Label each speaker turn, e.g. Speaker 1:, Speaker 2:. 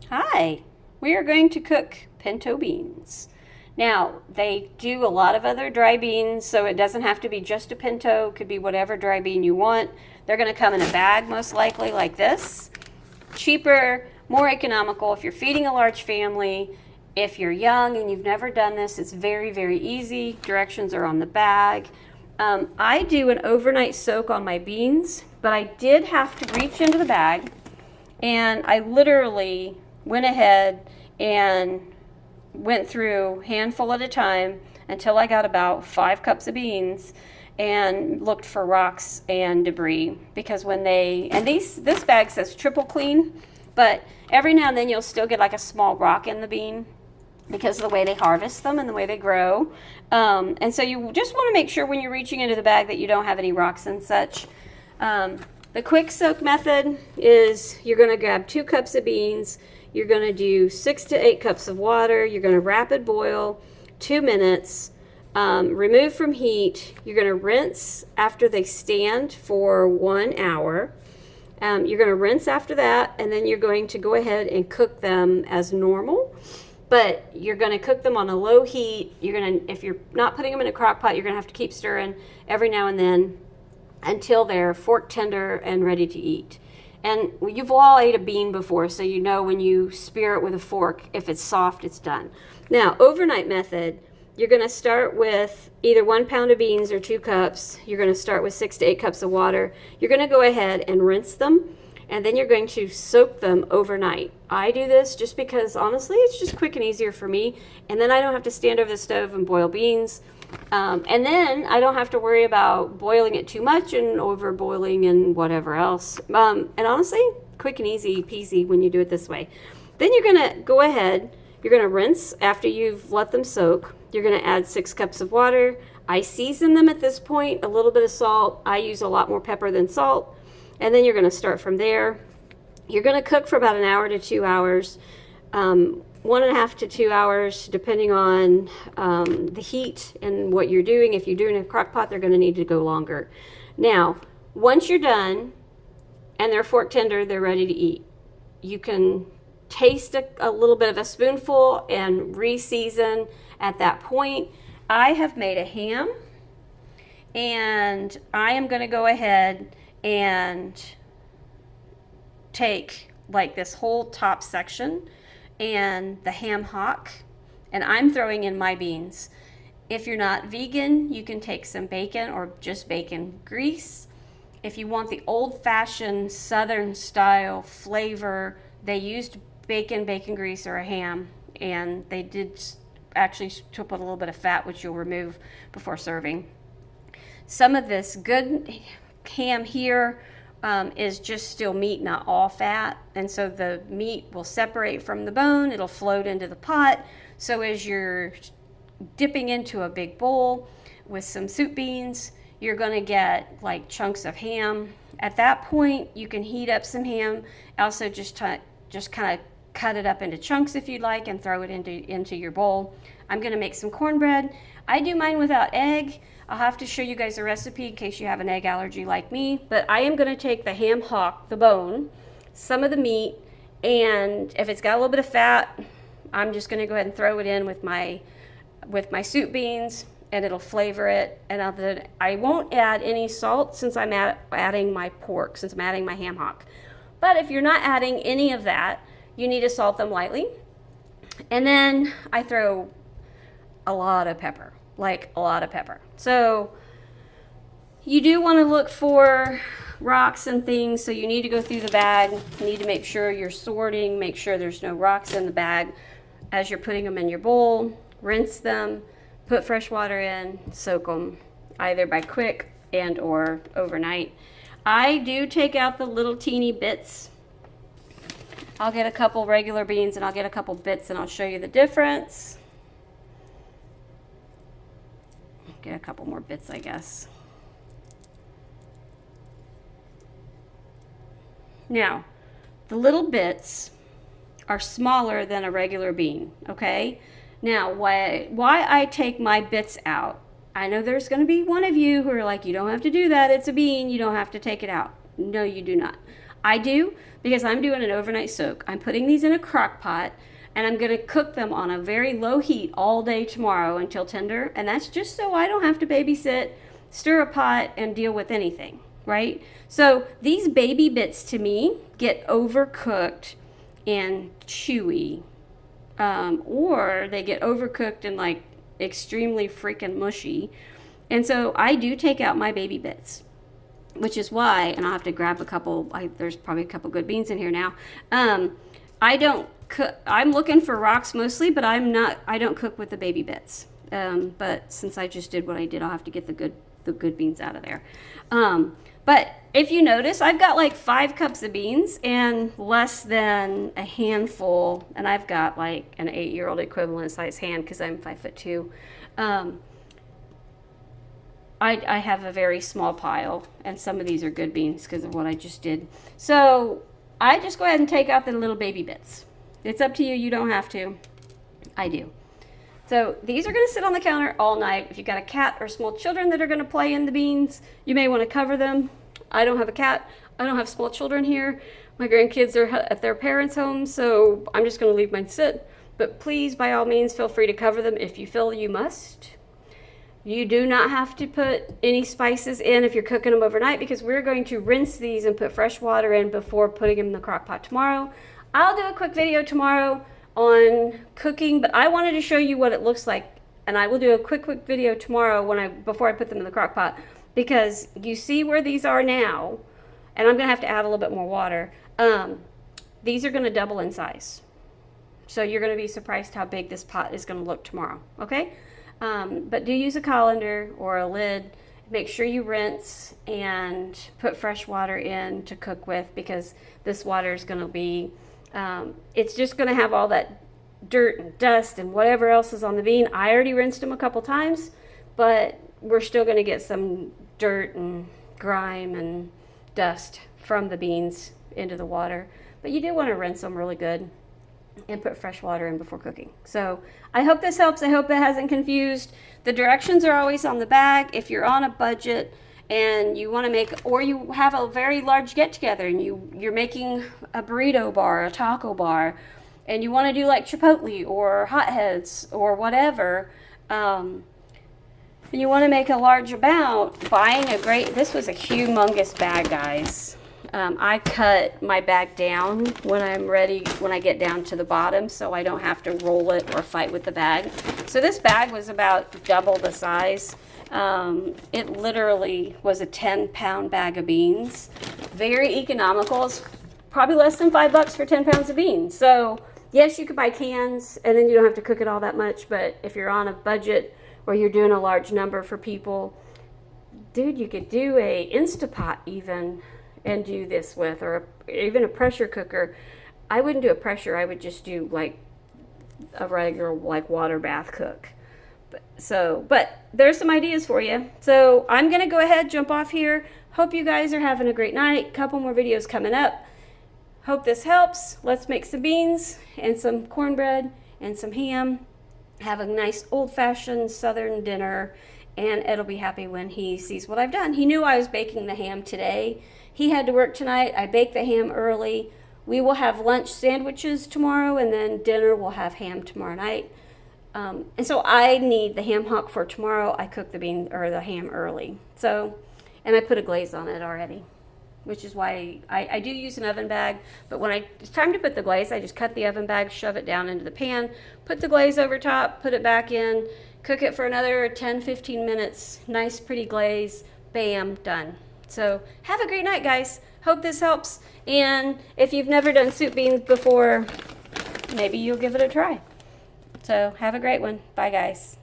Speaker 1: Hi, we are going to cook pinto beans. Now, they do a lot of other dry beans, so it doesn't have to be just a pinto. It could be whatever dry bean you want. They're going to come in a bag, most likely, like this. Cheaper, more economical if you're feeding a large family. If you're young and you've never done this, it's very, very easy. Directions are on the bag. I do an overnight soak on my beans, but I did have to reach into the bag and I literally went ahead and went through handful at a time until I got about 5 cups of beans and looked for rocks and debris, because when they, and this bag says triple clean, but every now and then you'll still get like a small rock in the bean because of the way they harvest them and the way they grow. And so you just want to make sure when you're reaching into the bag that you don't have any rocks and such. The quick soak method is you're going to grab 2 cups of beans, you're going to do 6 to 8 cups of water, you're going to rapid boil 2 minutes, remove from heat, you're going to rinse after they stand for 1 hour. You're going to rinse after that, and then you're going to go ahead and cook them as normal. But you're going to cook them on a low heat. You're going to, if you're not putting them in a crock pot, you're going to have to keep stirring every now and then until they're fork tender and ready to eat. And you've all ate a bean before, so you know when you spear it with a fork, if it's soft, it's done. Now, overnight method, you're going to start with either 1 pound of beans or 2 cups. You're going to start with 6 to 8 cups of water. You're going to go ahead and rinse them, and then you're going to soak them overnight. I do this just because, honestly, it's just quick and easier for me, and then I don't have to stand over the stove and boil beans. And then I don't have to worry about boiling it too much and over boiling and whatever else. And honestly, quick and easy peasy when you do it this way. Then you're going to go ahead, you're going to rinse after you've let them soak. You're going to add 6 cups of water. I season them at this point, a little bit of salt. I use a lot more pepper than salt. And then you're going to start from there. You're going to cook for about 1 hour to 2 hours. 1.5 to 2 hours, depending on the heat and what you're doing. If you're doing a crock pot, they're going to need to go longer. Now, once you're done and they're fork tender, they're ready to eat. You can taste a little bit of a spoonful and re-season at that point. I have made a ham, and I am going to go ahead and take like this whole top section and the ham hock, and I'm throwing in my beans. If you're not vegan, you can take some bacon or just bacon grease. If you want the old-fashioned southern style flavor, they used bacon grease or a ham, and they did actually to put a little bit of fat, which you'll remove before serving. Some of this good ham here is just still meat, not all fat, and so the meat will separate from the bone. It'll float into the pot. So as you're dipping into a big bowl with some soup beans, you're going to get like chunks of ham. At that point, you can heat up some ham. Also, just kind of cut it up into chunks if you'd like and throw it into your bowl. I'm going to make some cornbread. I do mine without egg. I'll have to show you guys a recipe in case you have an egg allergy like me. But I am going to take the ham hock, the bone, some of the meat, and if it's got a little bit of fat, I'm just going to go ahead and throw it in with my soup beans, and it'll flavor it. And I won't add any salt since I'm adding my pork, since I'm adding my ham hock. But if you're not adding any of that, you need to salt them lightly. And then I throw a lot of pepper, like a lot of pepper. So you do want to look for rocks and things, so you need to go through the bag. You need to make sure you're sorting, make sure there's no rocks in the bag as you're putting them in your bowl. Rinse them, put fresh water in, soak them either by quick and or overnight. I do take out the little teeny bits. I'll get a couple regular beans and I'll get a couple bits and I'll show you the difference. Get a couple more bits, I guess. Now, the little bits are smaller than a regular bean, okay? Now, why I take my bits out, I know there's going to be one of you who are like, you don't have to do that, it's a bean, you don't have to take it out. No, you do not. I do, because I'm doing an overnight soak. I'm putting these in a crock pot, and I'm going to cook them on a very low heat all day tomorrow until tender. And that's just so I don't have to babysit, stir a pot, and deal with anything, right? So these baby bits to me get overcooked and chewy, or they get overcooked and like extremely freaking mushy. And so I do take out my baby bits, which is why, and I'll have to grab a couple, there's probably a couple good beans in here now. I don't cook, I'm looking for rocks mostly, but I don't cook with the baby bits. But since I just did what I did, I'll have to get the good beans out of there. But if you notice, I've got like 5 cups of beans and less than a handful, and I've got like an 8-year-old equivalent size hand because I'm 5'2". I have a very small pile, and some of these are good beans because of what I just did. So I just go ahead and take out the little baby bits. It's up to you. You don't have to. I do. So these are going to sit on the counter all night. If you've got a cat or small children that are going to play in the beans, you may want to cover them. I don't have a cat. I don't have small children here. My grandkids are at their parents' home, so I'm just going to leave mine sit. But please, by all means, feel free to cover them if you feel you must. You do not have to put any spices in if you're cooking them overnight, because we're going to rinse these and put fresh water in before putting them in the crock pot tomorrow. I'll do a quick video tomorrow on cooking, but I wanted to show you what it looks like, and I will do a quick video tomorrow before I put them in the crock pot, because you see where these are now, and I'm going to have to add a little bit more water. These are going to double in size. So you're going to be surprised how big this pot is going to look tomorrow, okay? But do use a colander or a lid. Make sure you rinse and put fresh water in to cook with, because this water is going to be, it's just going to have all that dirt and dust and whatever else is on the bean. I already rinsed them a couple times, but we're still going to get some dirt and grime and dust from the beans into the water. But you do want to rinse them really good and put fresh water in before cooking. So I hope this helps. I hope it hasn't confused. The directions are always on the bag. If you're on a budget and you want to make, or you have a very large get together and you're making a burrito bar, a taco bar, and you want to do like Chipotle or Hot Heads or whatever, and you want to make a large amount, this was a humongous bag, guys. I cut my bag down when I get down to the bottom, so I don't have to roll it or fight with the bag. So this bag was about double the size. It literally was a 10-pound bag of beans. Very economical. It's probably less than $5 for 10 pounds of beans. So yes, you could buy cans and then you don't have to cook it all that much, but if you're on a budget or you're doing a large number for people, dude, you could do a Instapot even and do this with, or even a pressure cooker. I wouldn't do a pressure. I would just do like a regular like water bath cook. But there's some ideas for you. So I'm gonna go ahead, jump off here. Hope you guys are having a great night. Couple more videos coming up. Hope this helps. Let's make some beans and some cornbread and some ham. Have a nice old-fashioned Southern dinner, and Ed will be happy when he sees what I've done. He knew I was baking the ham today. He had to work tonight. I baked the ham early. We will have lunch sandwiches tomorrow, and then dinner we'll have ham tomorrow night. And so I need the ham hock for tomorrow. I cooked the ham early. So, and I put a glaze on it already, which is why I do use an oven bag. But when it's time to put the glaze, I just cut the oven bag, shove it down into the pan, put the glaze over top, put it back in, cook it for another 10-15 minutes. Nice, pretty glaze. Bam, done. So have a great night, guys. Hope this helps. And if you've never done soup beans before, maybe you'll give it a try. So have a great one. Bye, guys.